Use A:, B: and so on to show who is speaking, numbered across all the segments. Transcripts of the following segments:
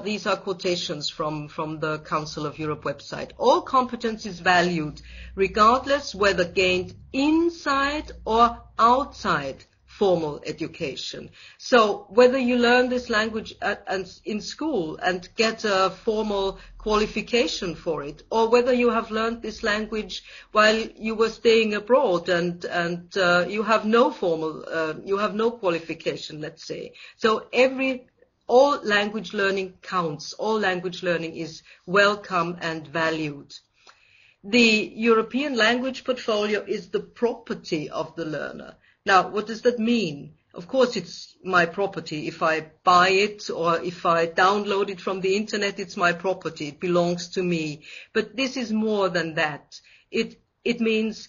A: These are quotations from the Council of Europe website. All competence is valued, regardless whether gained inside or outside formal education. So whether you learn this language in school and get a formal qualification for it, or whether you have learned this language while you were staying abroad and you have no formal, you have no qualification, let's say. So all language learning counts. All language learning is welcome and valued. The European language portfolio is the property of the learner. Now, what does that mean? Of course, it's my property. If I buy it or if I download it from the internet, it's my property. It belongs to me. But this is more than that. It means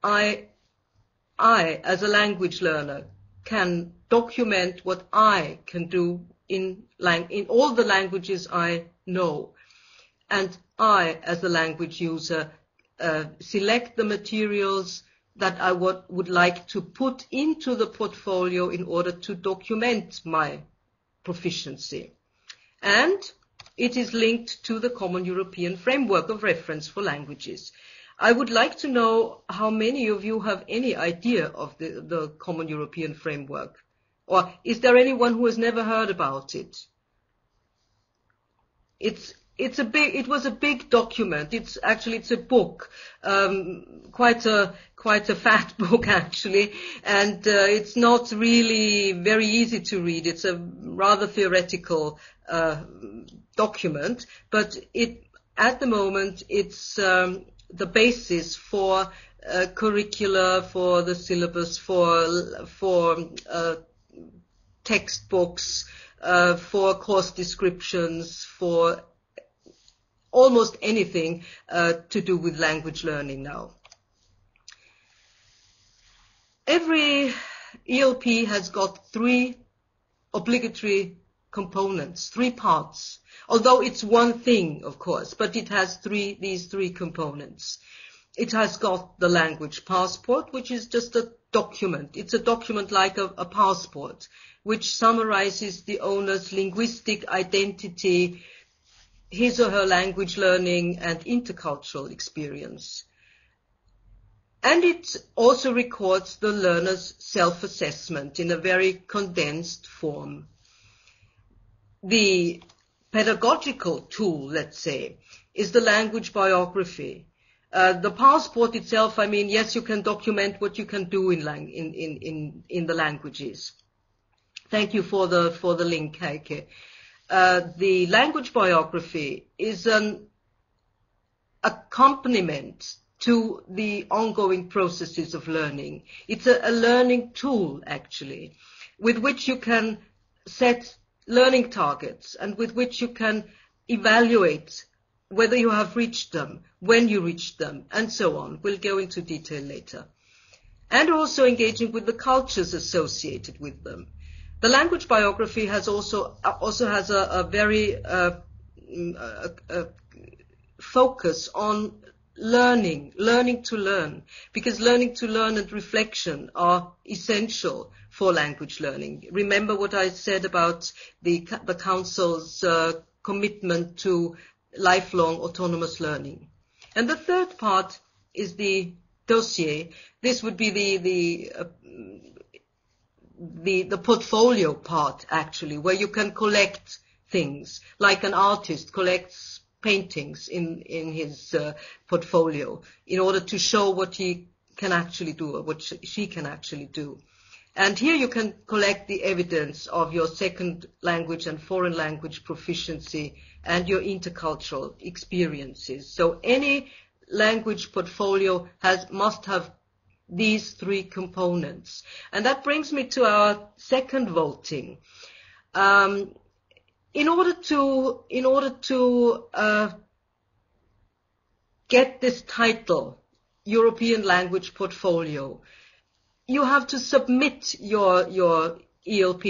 A: I, as a language learner, can document what I can do in all the languages I know. And I, as a language user, select the materials that I would like to put into the portfolio in order to document my proficiency. And it is linked to the Common European Framework of Reference for Languages. I would like to know how many of you have any idea of the Common European Framework. Or is there anyone who has never heard about it? It was a big document. It's a book, quite a fat book actually, and it's not really very easy to read. It's a rather theoretical document, but at the moment it's the basis for curricula, for the syllabus, for textbooks, for course descriptions, for almost anything to do with language learning now. Every ELP has got 3 obligatory components, 3 parts. Although it's one thing, of course, but it has these three components. It has got the language passport, which is just a document. It's a document like a passport, which summarizes the owner's linguistic identity, his or her language learning and intercultural experience. And it also records the learner's self-assessment in a very condensed form. The pedagogical tool, let's say, is the language biography. The passport itself, I mean, yes, you can document what you can do in the languages. Thank you for the link, Heike. The language biography is an accompaniment to the ongoing processes of learning. It's a learning tool, actually, with which you can set learning targets and with which you can evaluate whether you have reached them, when you reached them, and so on. We'll go into detail later. And also engaging with the cultures associated with them. The language biography also has a very focus on learning to learn, because learning to learn and reflection are essential for language learning. Remember what I said about the Council's commitment to lifelong autonomous learning. And the third part is the dossier. This would be the portfolio part, actually, where you can collect things, like an artist collects paintings in his portfolio in order to show what he can actually do or what she can actually do. And here you can collect the evidence of your second language and foreign language proficiency and your intercultural experiences. So any language portfolio must have these 3 components. And that brings me to our second voting. In order to get this title, European Language Portfolio, you have to submit your ELP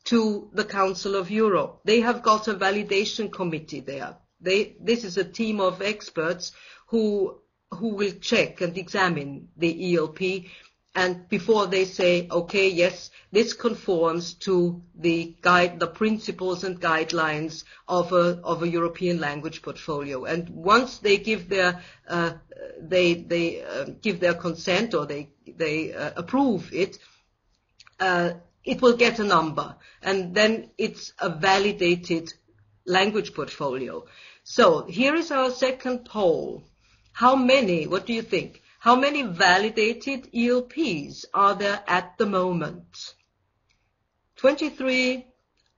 A: to the Council of Europe. They have got a validation committee there. This is a team of experts who will check and examine the ELP and before they say, okay, yes, this conforms to the principles and guidelines of a European language portfolio. And once they give their give their consent, or they approve it, it will get a number, and then it's a validated language portfolio. So here is our second poll. How many, what do you think? How many validated ELPs are there at the moment? 23,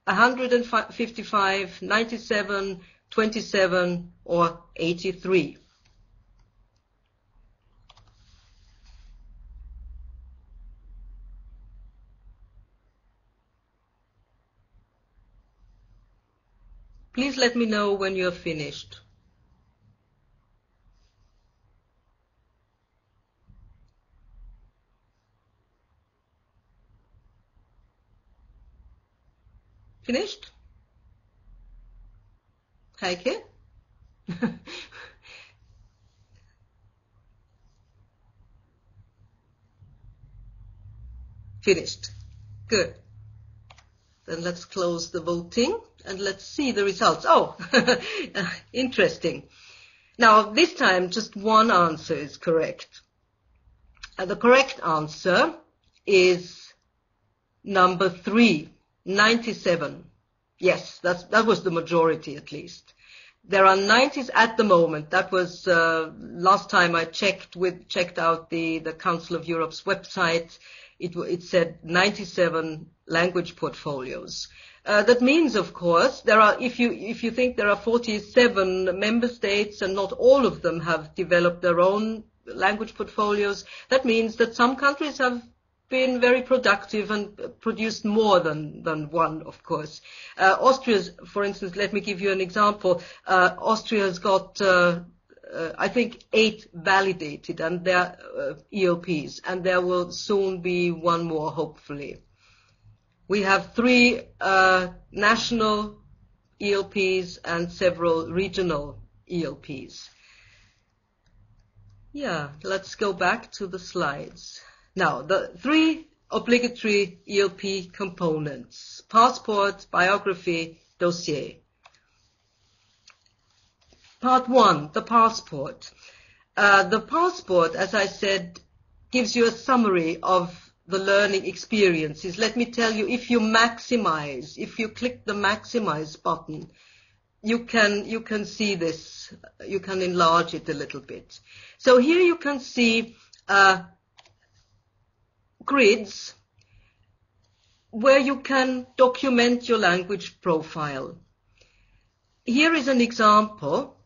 A: 155, 97, 27, or 83? Please let me know when you're finished. Finished? Heike? Finished. Good. Then let's close the voting and let's see the results. Oh, interesting. Now, this time just one answer is correct. The correct answer is number 3. 97. Yes, that was the majority at least. There are 90s at the moment. That was last time I checked out the Council of Europe's website. It said 97 language portfolios. That means, of course, there are. If you think there are 47 member states and not all of them have developed their own language portfolios, that means that some countries have been very productive and produced more than one, of course. Austria's, for instance, let me give you an example. Austria's got, I think, 8 validated, and they're ELPs, and there will soon be one more, hopefully. We have 3 national ELPs and several regional ELPs. Yeah, let's go back to the slides. Now, the 3 obligatory ELP components: passport, biography, dossier. Part 1, the passport. The passport, as I said, gives you a summary of the learning experiences. Let me tell you, if you click the maximize button, you can see this, you can enlarge it a little bit. So here you can see grids where you can document your language profile. Here is an example.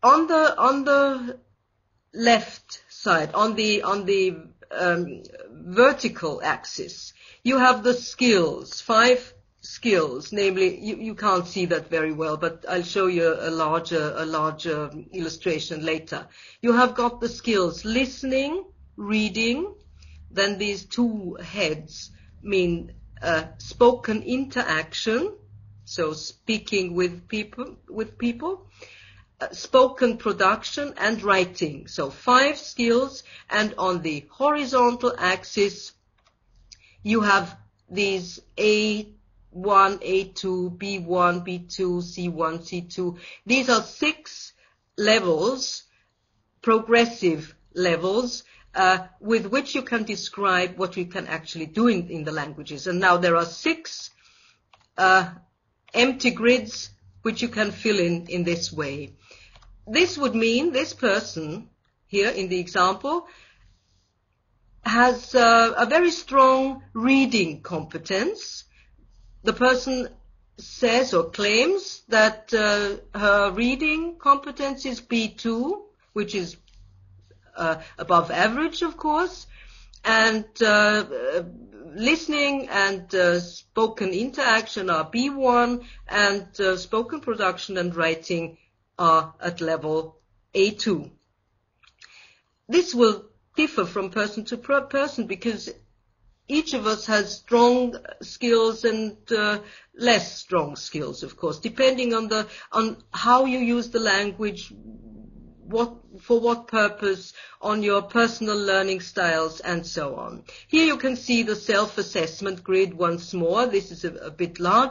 A: On the left side, on the vertical axis, you have the skills, 5 skills, namely, you can't see that very well, but I'll show you a larger illustration later. You have got the skills: listening, reading. Then these 2 heads mean spoken interaction, so speaking with people, spoken production, and writing. So 5 skills, and on the horizontal axis you have these A1, A2, B1, B2, C1, C2. These are 6 levels, progressive levels, with which you can describe what you can actually do in the languages. And now there are 6 empty grids which you can fill in this way. This would mean this person here in the example has a very strong reading competence. The person says or claims that her reading competence is B2, which is above average, of course, and listening and spoken interaction are B1, and spoken production and writing are at level A2. This will differ from person to person because each of us has strong skills and less strong skills, of course, depending on how you use the language, for what purpose, on your personal learning styles, and so on. Here you can see the self-assessment grid once more. This is a bit larger